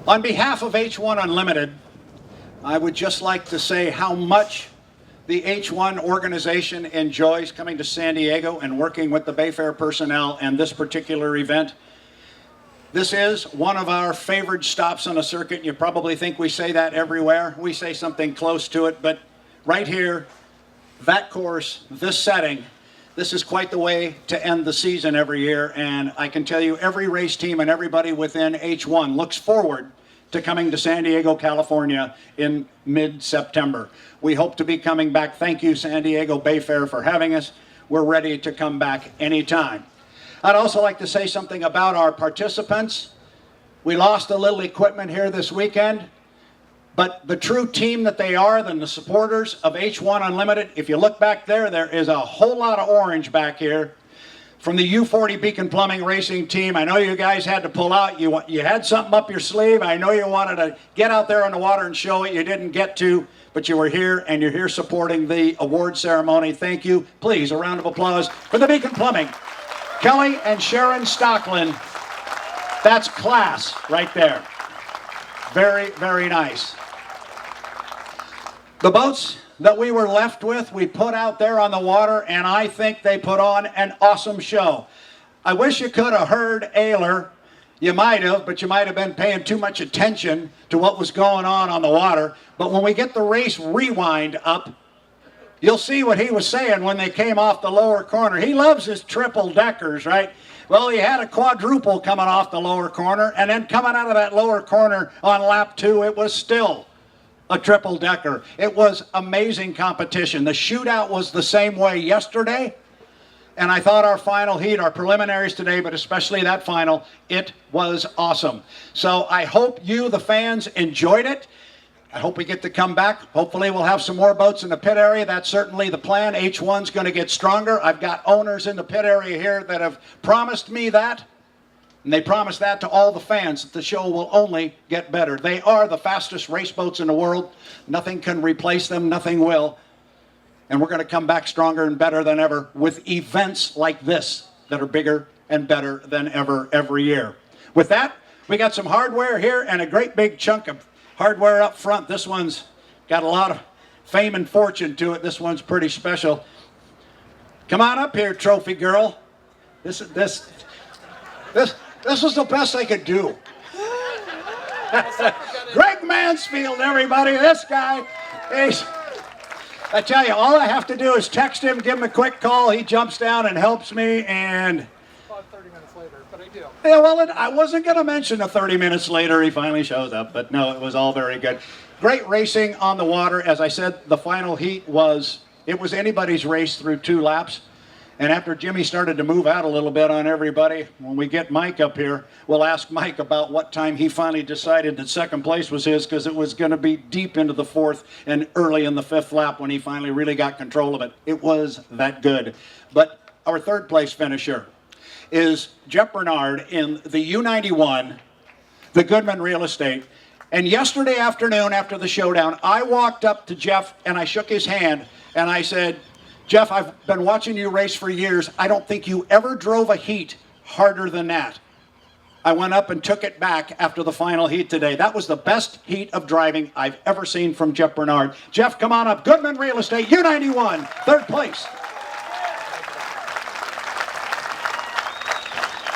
On behalf of H1 Unlimited, I would just like to say how much the H1 organization enjoys coming to San Diego and working with the Bayfair personnel and this particular event. This is one of our favorite stops on a circuit. You probably think we say that everywhere. We say something close to it, but right here, that course, this setting, this is quite the way to end the season every year. And I can tell you every race team and everybody within H1 looks forward to coming to San Diego, California in mid-September. We hope to be coming back. Thank you, San Diego Bayfair, for having us. We're ready to come back anytime. I'd also like to say something about our participants. We lost a little equipment here this weekend, but the true team that they are, then the supporters of H1 Unlimited, if you look back there, there is a whole lot of orange back here. From the U40 Beacon Plumbing Racing team, I know you guys had to pull out. You had something up your sleeve. I know you wanted to get out there on the water and show it. You didn't get to, but you were here, and you're here supporting the award ceremony. Thank you. Please, a round of applause for the Beacon Plumbing. Kelly and Sharon Stockland. That's class right there. Very, very nice. The boats that we were left with, we put out there on the water, and I think they put on an awesome show. I wish you could have heard Ayler. You might have, but you might have been paying too much attention to what was going on the water. But when we get the race rewind up, you'll see what he was saying when they came off the lower corner. He loves his triple deckers, right? Well, he had a quadruple coming off the lower corner, and then coming out of that lower corner on lap 2, it was still a triple decker. It was amazing competition. The shootout was the same way yesterday, and I thought our final heat, our preliminaries today, but especially that final, it was awesome. So I hope you, the fans, enjoyed it. I hope we get to come back. Hopefully we'll have some more boats in the pit area. That's certainly the plan. H1's going to get stronger. I've got owners in the pit area here that have promised me that. And they promise that to all the fans, that the show will only get better. They are the fastest race boats in the world. Nothing can replace them. Nothing will. And we're going to come back stronger and better than ever with events like this that are bigger and better than ever every year. With that, we got some hardware here and a great big chunk of hardware up front. This one's got a lot of fame and fortune to it. This one's pretty special. Come on up here, trophy girl. This was the best I could do. Greg Mansfield, everybody. This guy, I tell you, all I have to do is text him, give him a quick call. He jumps down and helps me, and about 30 minutes later, but I do. Yeah, well, I wasn't going to mention 30 minutes later he finally shows up, but no, it was all very good. Great racing on the water. As I said, the final heat was anybody's race through 2 laps. And after Jimmy started to move out a little bit on everybody, when we get Mike up here, we'll ask Mike about what time he finally decided that second place was his, because it was going to be deep into the 4th and early in the 5th lap when he finally really got control of it. It was that good. But our 3rd place finisher is Jeff Bernard in the U91, the Goodman Real Estate. And yesterday afternoon after the showdown, I walked up to Jeff and I shook his hand and I said, Jeff, I've been watching you race for years. I don't think you ever drove a heat harder than that. I went up and took it back after the final heat today. That was the best heat of driving I've ever seen from Jeff Bernard. Jeff, come on up. Goodman Real Estate, U91, 3rd place.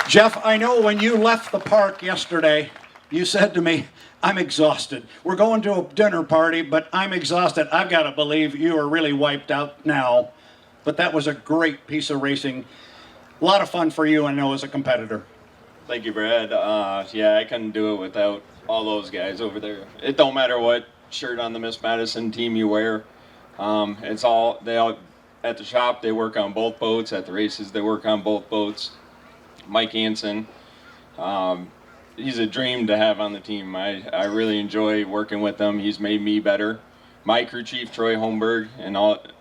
Jeff, I know when you left the park yesterday, you said to me, I'm exhausted. We're going to a dinner party, but I'm exhausted. I've got to believe you are really wiped out now. But that was a great piece of racing. A lot of fun for you, I know, as a competitor. Thank you, Brad. Yeah, I couldn't do it without all those guys over there. It don't matter what shirt on the Miss Madison team you wear. They all at the shop, they work on both boats. At the races, they work on both boats. Mike Hanson, he's a dream to have on the team. I really enjoy working with him. He's made me better. My crew chief, Troy Holmberg,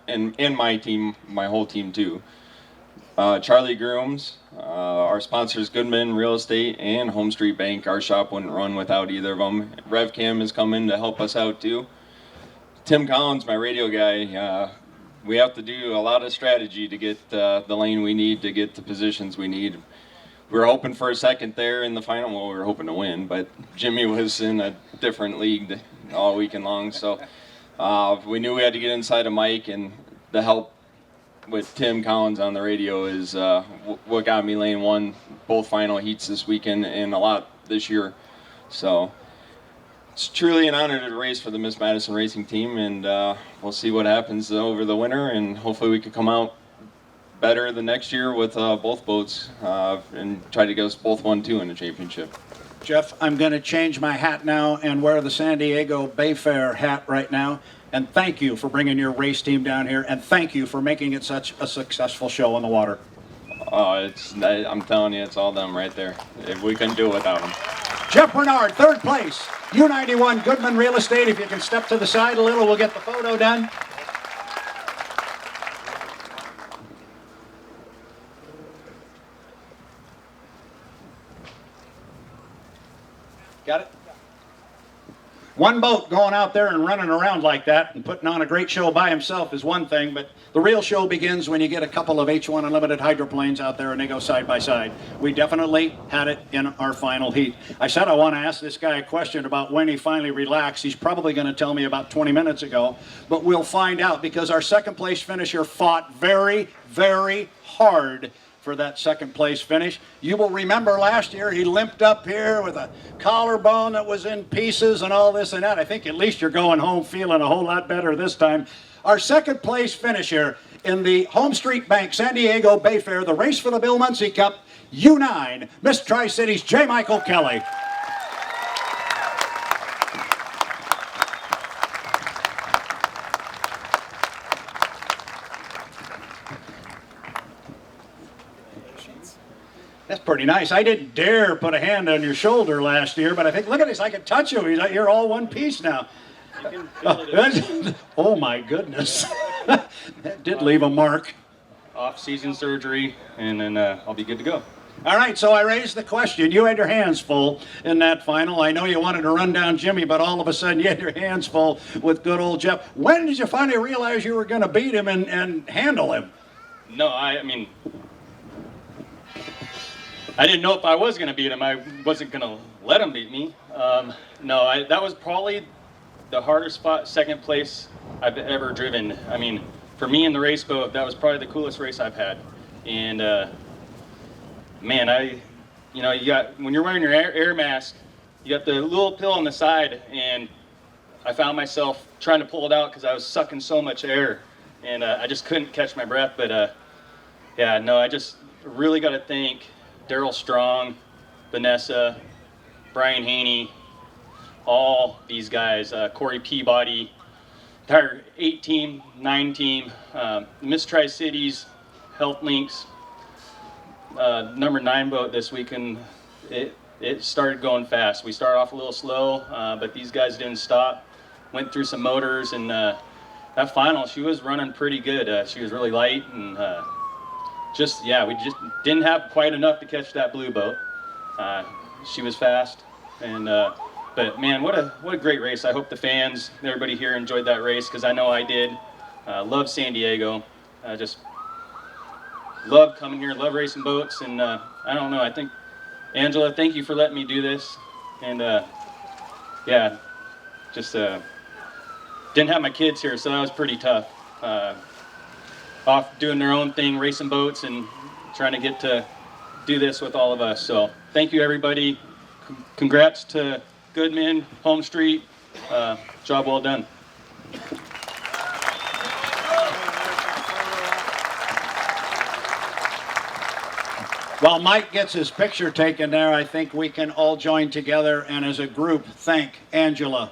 and my team, my whole team too. Charlie Grooms, our sponsors Goodman Real Estate and HomeStreet Bank. Our shop wouldn't run without either of them. RevCam has come in to help us out too. Tim Collins, my radio guy. We have to do a lot of strategy to get the lane we need, to get the positions we need. we were hoping for a second there in the final. Well, we were hoping to win, but Jimmy was in a different league all weekend long. So we knew we had to get inside of Mike, and the help with Tim Collins on the radio is what got me lane one both final heats this weekend and a lot this year. So it's truly an honor to race for the Miss Madison Racing Team, and we'll see what happens over the winter, and hopefully we could come out better the next year with both boats and try to get us both 1-2 in the championship. Jeff, I'm going to change my hat now and wear the San Diego Bayfair hat right now. And thank you for bringing your race team down here, and thank you for making it such a successful show on the water. I'm telling you, it's all them right there. If we couldn't do it without them. Jeff Bernard, third place. U91 Goodman Real Estate. If you can step to the side a little, we'll get the photo done. Got it? One boat going out there and running around like that and putting on a great show by himself is one thing, but the real show begins when you get a couple of H1 Unlimited hydroplanes out there and they go side by side. We definitely had it in our final heat. I said I want to ask this guy a question about when he finally relaxed. He's probably going to tell me about 20 minutes ago, but we'll find out because our second place finisher fought very, very hard for that second place finish. You will remember last year he limped up here with a collarbone that was in pieces and all this and that. I think at least you're going home feeling a whole lot better this time. Our second place finisher in the HomeStreet Bank San Diego Bayfair, the race for the Bill Muncey Cup, U9, Miss Tri-Cities, J. Michael Kelly. That's pretty nice. I didn't dare put a hand on your shoulder last year, but I think, look at this, I can touch you. You're all one piece now. Oh my goodness. That did leave a mark. Off-season surgery, and then I'll be good to go. All right, so I raised the question. You had your hands full in that final. I know you wanted to run down Jimmy, but all of a sudden you had your hands full with good old Jeff. When did you finally realize you were going to beat him and handle him? No, I mean, I didn't know if I was going to beat him. I wasn't going to let him beat me. That was probably the hardest spot, second place I've ever driven. I mean, for me in the race boat, that was probably the coolest race I've had. And man, you got, when you're wearing your air mask, you got the little pill on the side, and I found myself trying to pull it out because I was sucking so much air, and I just couldn't catch my breath. But I just really got to thank Daryl Strong, Vanessa, Brian Haney, all these guys, Corey Peabody, entire 8 team, 9 team, Miss Tri-Cities, Health Links, number 9 boat this weekend. It started going fast. We started off a little slow, but these guys didn't stop. Went through some motors, and that final, she was running pretty good. She was really light, and we just didn't have quite enough to catch that blue boat. She was fast, and but man, what a great race. I hope the fans, everybody here enjoyed that race, because I know I did. Love San Diego. Just love coming here, love racing boats, and I don't know, I think, Angela, thank you for letting me do this. And didn't have my kids here, so that was pretty tough. Off doing their own thing, racing boats, and trying to get to do this with all of us. So thank you, everybody. Congrats to Goodman, HomeStreet. Job well done. While Mike gets his picture taken there, I think we can all join together and as a group thank Angela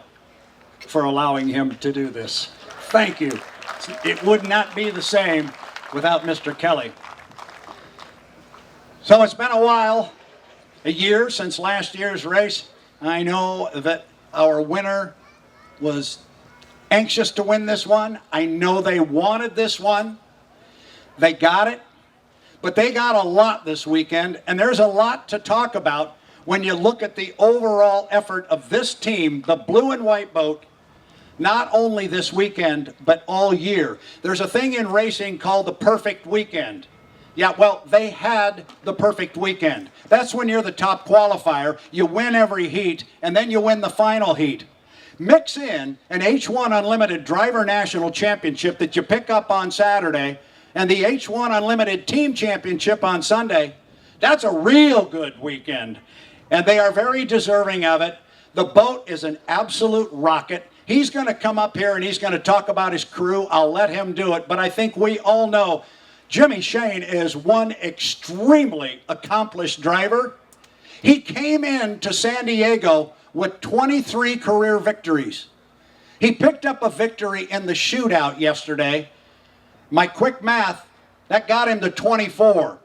for allowing him to do this. Thank you. It would not be the same without Mr. Kelly. So it's been a while, a year since last year's race. I know that our winner was anxious to win this one. I know they wanted this one. They got it. But they got a lot this weekend, and there's a lot to talk about when you look at the overall effort of this team, the blue and white boat, not only this weekend, but all year. There's a thing in racing called the perfect weekend. Yeah, well, they had the perfect weekend. That's when you're the top qualifier. You win every heat, and then you win the final heat. Mix in an H1 Unlimited Driver National Championship that you pick up on Saturday and the H1 Unlimited Team Championship on Sunday. That's a real good weekend, and they are very deserving of it. The boat is an absolute rocket. He's going to come up here and he's going to talk about his crew. I'll let him do it, but I think we all know Jimmy Shane is one extremely accomplished driver. He came into San Diego with 23 career victories. He picked up a victory in the shootout yesterday. My quick math, that got him to 24.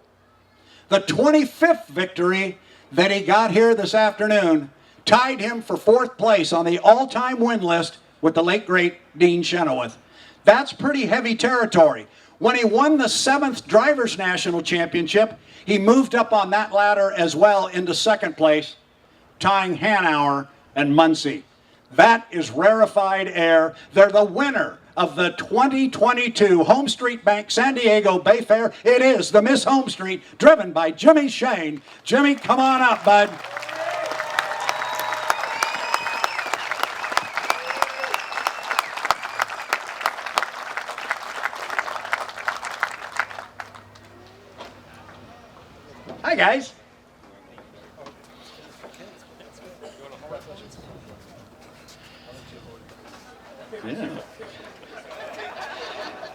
The 25th victory that he got here this afternoon tied him for 4th place on the all-time win list with the late, great Dean Chenoweth. That's pretty heavy territory. When he won the 7th Drivers' National Championship, he moved up on that ladder as well into 2nd place, tying Hanauer and Muncey. That is rarefied air. They're the winner of the 2022 HomeStreet Bank San Diego Bayfair. It is the Miss HomeStreet, driven by Jimmy Shane. Jimmy, come on up, bud. Hi, guys. Yeah.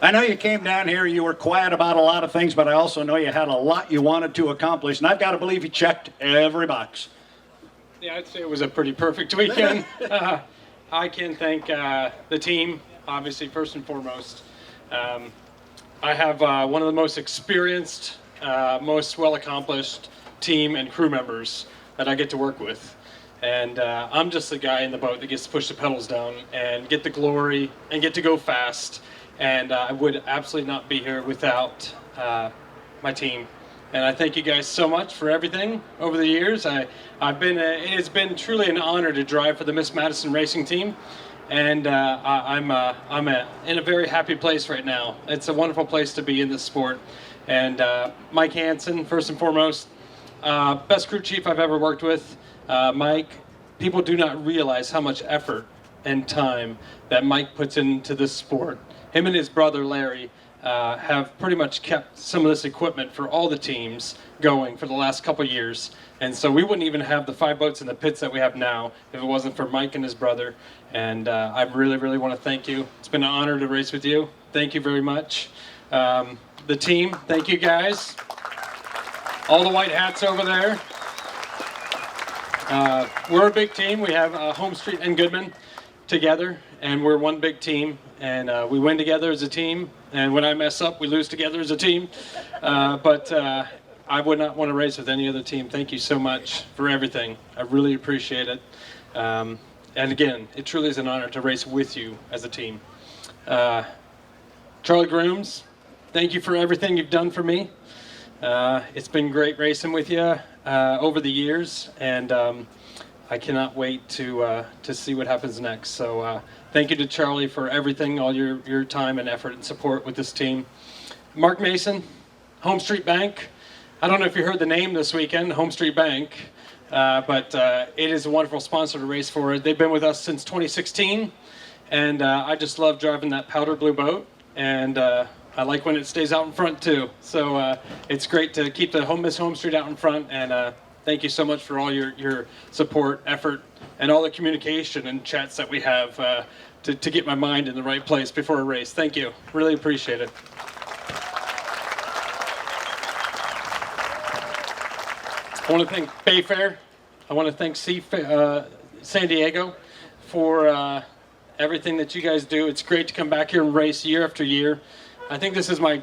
I know you came down here, you were quiet about a lot of things, but I also know you had a lot you wanted to accomplish, and I've got to believe you checked every box. Yeah, I'd say it was a pretty perfect weekend. I can thank the team, obviously, first and foremost. I have one of the most experienced, most well-accomplished team and crew members that I get to work with. And I'm just the guy in the boat that gets to push the pedals down and get the glory and get to go fast. And I would absolutely not be here without my team. And I thank you guys so much for everything over the years. It has been truly an honor to drive for the Miss Madison Racing Team. And I'm in a very happy place right now. It's a wonderful place to be in this sport. And Mike Hanson, first and foremost, best crew chief I've ever worked with. Mike, people do not realize how much effort and time that Mike puts into this sport. Him and his brother Larry have pretty much kept some of this equipment for all the teams going for the last couple of years. And so we wouldn't even have the 5 boats in the pits that we have now if it wasn't for Mike and his brother. And I really, really want to thank you. It's been an honor to race with you. Thank you very much. The team, thank you guys. All the white hats over there. We're a big team. We have HomeStreet and Goodman together, and we're one big team. And we win together as a team. And when I mess up, we lose together as a team. But I would not want to race with any other team. Thank you so much for everything. I really appreciate it. And again, it truly is an honor to race with you as a team. Charlie Grooms, thank you for everything you've done for me. It's been great racing with you over the years, and I cannot wait to see what happens next. So thank you to Charlie for everything, all your time and effort and support with this team. Mark Mason, HomeStreet Bank. I don't know if you heard the name this weekend, HomeStreet Bank, but it is a wonderful sponsor to race for. They've been with us since 2016, and I just love driving that powder blue boat, and I like when it stays out in front too. So it's great to keep the Miss HomeStreet out in front, and thank you so much for all your support, effort, and all the communication and chats that we have to get my mind in the right place before a race. Thank you. Really appreciate it. I want to thank Bayfair. I want to thank San Diego for everything that you guys do. It's great to come back here and race year after year. I think this is my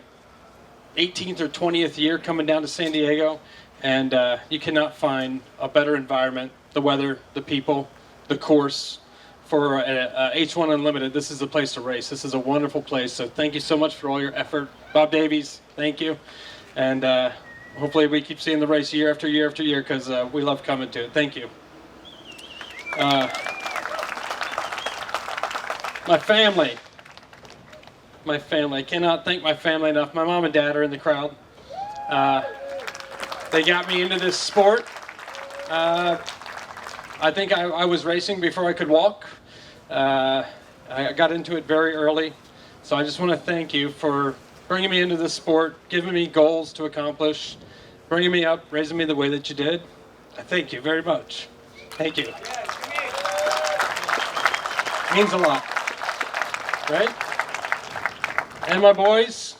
18th or 20th year coming down to San Diego, and you cannot find a better environment, the weather, the people, the course. For H1 Unlimited, this is the place to race. This is a wonderful place, so thank you so much for all your effort. Bob Davies, thank you. And hopefully we keep seeing the race year after year after year, because we love coming to it. Thank you. My family. I cannot thank my family enough. My mom and dad are in the crowd. They got me into this sport. I think I was racing before I could walk. I got into it very early. So I just want to thank you for bringing me into this sport, giving me goals to accomplish, bringing me up, raising me the way that you did. I thank you very much. Thank you. Means a lot, right? And my boys,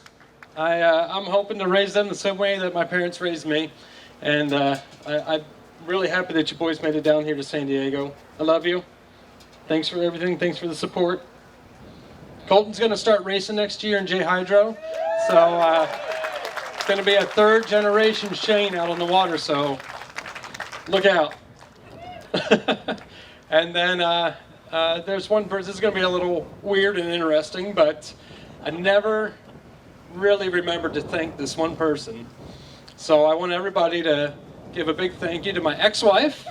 I'm hoping to raise them the same way that my parents raised me. And I'm really happy that you boys made it down here to San Diego. I love you. Thanks for everything. Thanks for the support. Colton's going to start racing next year in J Hydro. So it's going to be a third generation Shane out on the water. So look out. And then there's one person, this is going to be a little weird and interesting, but I never really remembered to thank this one person. So I want everybody to give a big thank you to my ex-wife.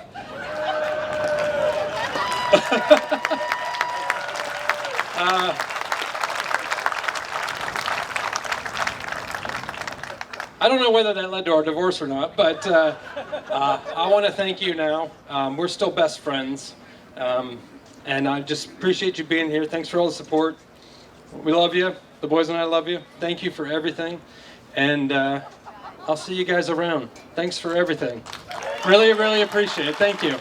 I don't know whether that led to our divorce or not, but I want to thank you now. We're still best friends, and I just appreciate you being here. Thanks for all the support. We love you. The boys and I love you. Thank you for everything, and I'll see you guys around. Thanks for everything. Really, really appreciate it. Thank you.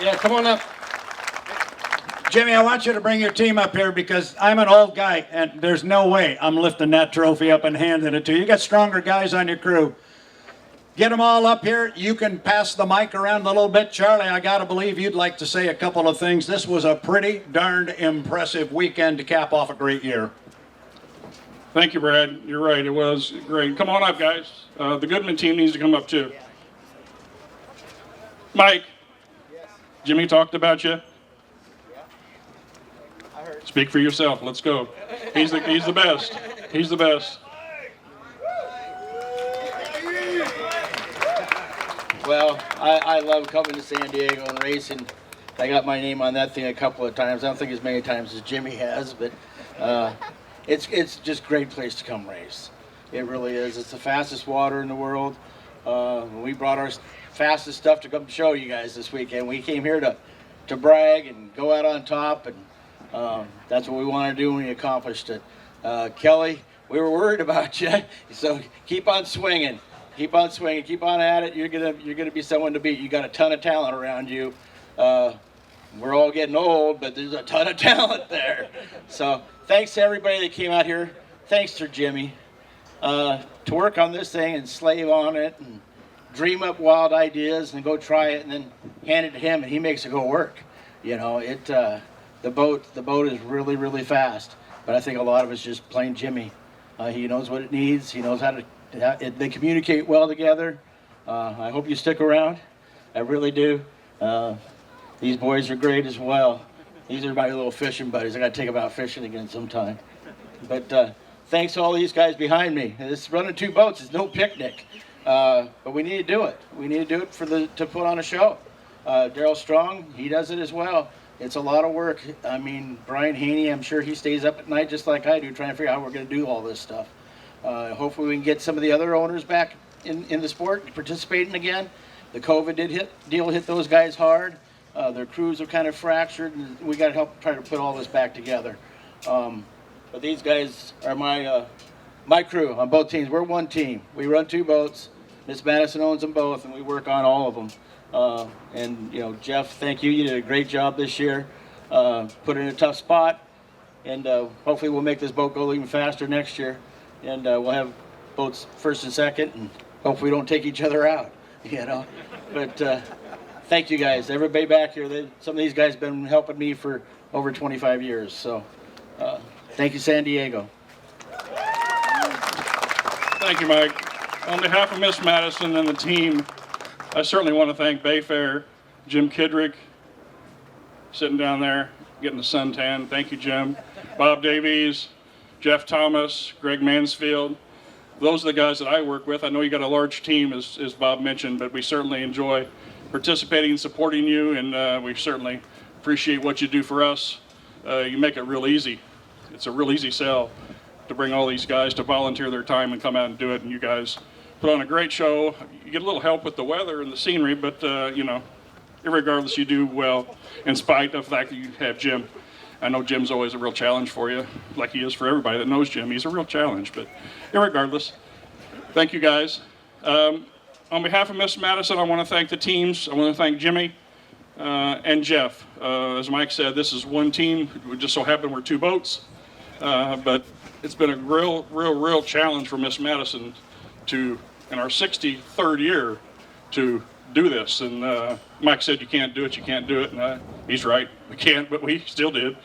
Yeah, come on up. Jimmy, I want you to bring your team up here because I'm an old guy and there's no way I'm lifting that trophy up and handing it to you. You got stronger guys on your crew. Get them all up here. You can pass the mic around a little bit. Charlie, I got to believe you'd like to say a couple of things. This was a pretty darned impressive weekend to cap off a great year. Thank you, Brad. You're right. It was great. Come on up, guys. The Goodman team needs to come up, too. Mike, Jimmy talked about you. Speak for yourself. Let's go. He's the best. He's the best. Well, I love coming to San Diego and racing. I got my name on that thing a couple of times. I don't think as many times as Jimmy has, but it's just a great place to come race. It really is. It's the fastest water in the world. We brought our fastest stuff to come show you guys this weekend. We came here to brag and go out on top, and that's what we want to do, and we accomplished it. Kelly, we were worried about you, so keep on swinging. Keep on swinging. Keep on at it. You're gonna be someone to beat. You got a ton of talent around you. We're all getting old, but there's a ton of talent there. So thanks to everybody that came out here. Thanks to Jimmy to work on this thing and slave on it and dream up wild ideas and go try it and then hand it to him and he makes it go work. You know, the boat is really, really fast, but I think a lot of it's just plain Jimmy. He knows what it needs. He knows how to. They communicate well together. I hope you stick around. I really do. These boys are great as well. These are my little fishing buddies. I got to take them out fishing again sometime. But thanks to all these guys behind me. This running two boats is no picnic, but we need to do it. We need to do it to put on a show. Daryl Strong, he does it as well. It's a lot of work. I mean, Brian Haney, I'm sure he stays up at night just like I do, trying to figure out how we're going to do all this stuff. Hopefully we can get some of the other owners back in the sport, participating again. The COVID deal hit those guys hard. Their crews are kind of fractured, and we got to help try to put all this back together. But these guys are my crew on both teams. We're one team. We run two boats. Miss Madison owns them both, and we work on all of them. And you know, Jeff, thank you. You did a great job this year. Put in a tough spot, and hopefully we'll make this boat go even faster next year. And we'll have boats first and second, and hopefully we don't take each other out, you know. But thank you guys, everybody back here. Some of these guys have been helping me for over 25 years. So thank you, San Diego. Thank you, Mike. On behalf of Miss Madison and the team, I certainly want to thank Bayfair, Jim Kidrick, sitting down there getting the suntan. Thank you, Jim. Bob Davies, Jeff Thomas, Greg Mansfield. Those are the guys that I work with. I know you got a large team, as Bob mentioned, but we certainly enjoy participating and supporting you, and we certainly appreciate what you do for us. You make it real easy. It's a real easy sell. to bring all these guys to volunteer their time and come out and do it. And you guys put on a great show. You get a little help with the weather and the scenery, but irregardless, you do well in spite of the fact that you have Jim. I know Jim's always a real challenge for you, like he is for everybody that knows Jim. He's a real challenge, but irregardless, thank you guys. On behalf of Miss Madison, I want to thank the teams. I want to thank Jimmy and Jeff. As Mike said, this is one team. It just so happened we're two boats, but it's been a real challenge for Miss Madison to, in our 63rd year, to do this. And Mike said, you can't do it, and he's right. We can't, but we still did.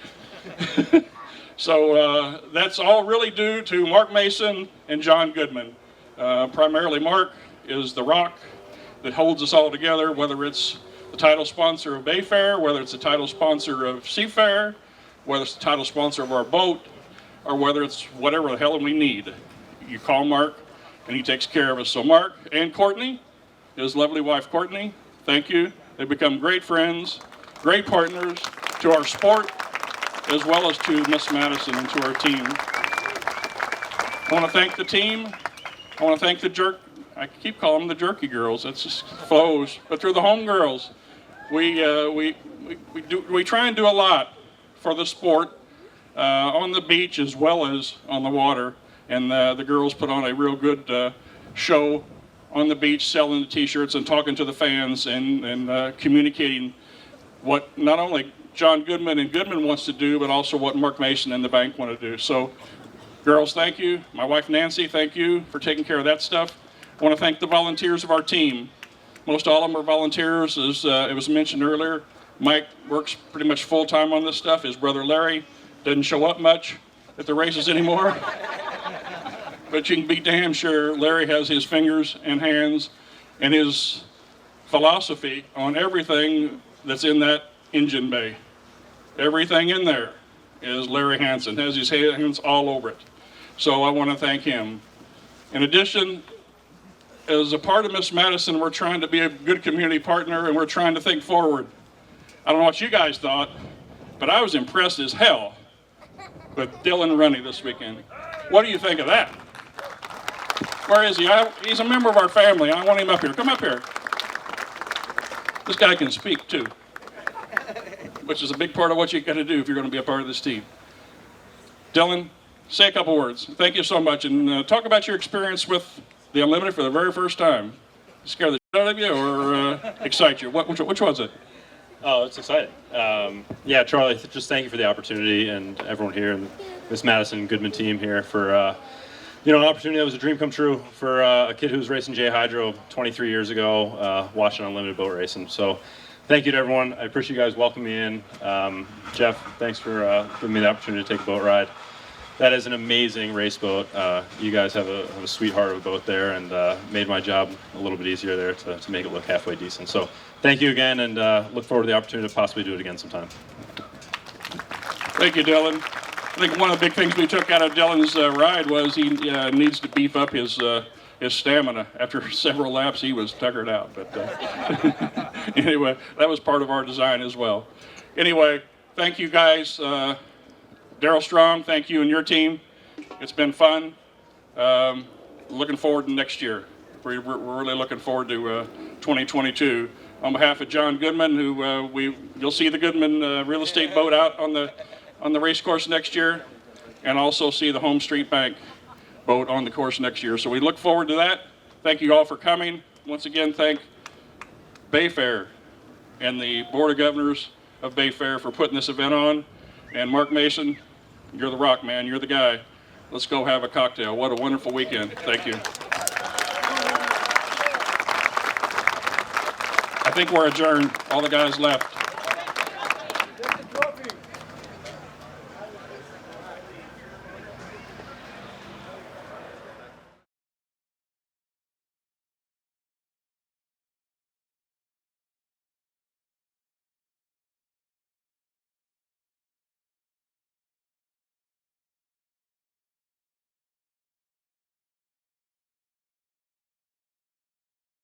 So that's all really due to Mark Mason and John Goodman. Primarily Mark is the rock that holds us all together, whether it's the title sponsor of Bayfair, whether it's the title sponsor of Seafair, whether it's the title sponsor of our boat, or whether it's whatever the hell we need. You call Mark and he takes care of us. So Mark and Courtney, his lovely wife Courtney, thank you. They've become great friends, great partners to our sport, as well as to Miss Madison and to our team. I want to thank the team. I want to thank I keep calling them the jerky girls. That's just flows, but they're the home girls. We try and do a lot for the sport on the beach as well as on the water. And the girls put on a real good show on the beach, selling the T-shirts and talking to the fans and communicating what not only John Goodman and Goodman wants to do, but also what Mark Mason and the bank want to do. So, girls, thank you. My wife Nancy, thank you for taking care of that stuff. I want to thank the volunteers of our team. Most all of them are volunteers, as it was mentioned earlier. Mike works pretty much full-time on this stuff. His brother Larry doesn't show up much at the races anymore. But you can be damn sure Larry has his fingers and hands and his philosophy on everything that's in that engine bay. Everything in there is Larry Hanson, has his hands all over it. So I want to thank him. In addition, as a part of Miss Madison, we're trying to be a good community partner and we're trying to think forward. I don't know what you guys thought, but I was impressed as hell with Dylan Runne this weekend. What do you think of that? Where is he? He's a member of our family. I want him up here. Come up here. This guy can speak too, which is a big part of what you got to do if you're going to be a part of this team. Dylan, say a couple words. Thank you so much, and talk about your experience with the Unlimited for the very first time. Scare the shit out of you or excite you? Which was it? Oh, it's exciting. Yeah, Charlie, just thank you for the opportunity and everyone here and Miss Madison Goodman team here for an opportunity that was a dream come true for a kid who was racing J Hydro 23 years ago, watching Unlimited boat racing. So thank you to everyone. I appreciate you guys welcoming me in. Jeff, thanks for giving me the opportunity to take a boat ride. That is an amazing race boat. You guys have a sweetheart of a boat there and made my job a little bit easier there to make it look halfway decent. So thank you again and look forward to the opportunity to possibly do it again sometime. Thank you, Dylan. I think one of the big things we took out of Dylan's ride was he needs to beef up his stamina. After several laps, he was tuckered out. But anyway, that was part of our design as well. Anyway, thank you guys. Daryl Strong, thank you and your team. It's been fun. Looking forward to next year. We're really looking forward to 2022. On behalf of John Goodman, who you'll see the Goodman real estate boat out on the race course next year, and also see the HomeStreet Bank boat on the course next year. So we look forward to that. Thank you all for coming. Once again, thank Bayfair and the Board of Governors of Bayfair for putting this event on. And Mark Mason, you're the rock, man. You're the guy. Let's go have a cocktail. What a wonderful weekend. Thank you. I think we're adjourned. All the guys left.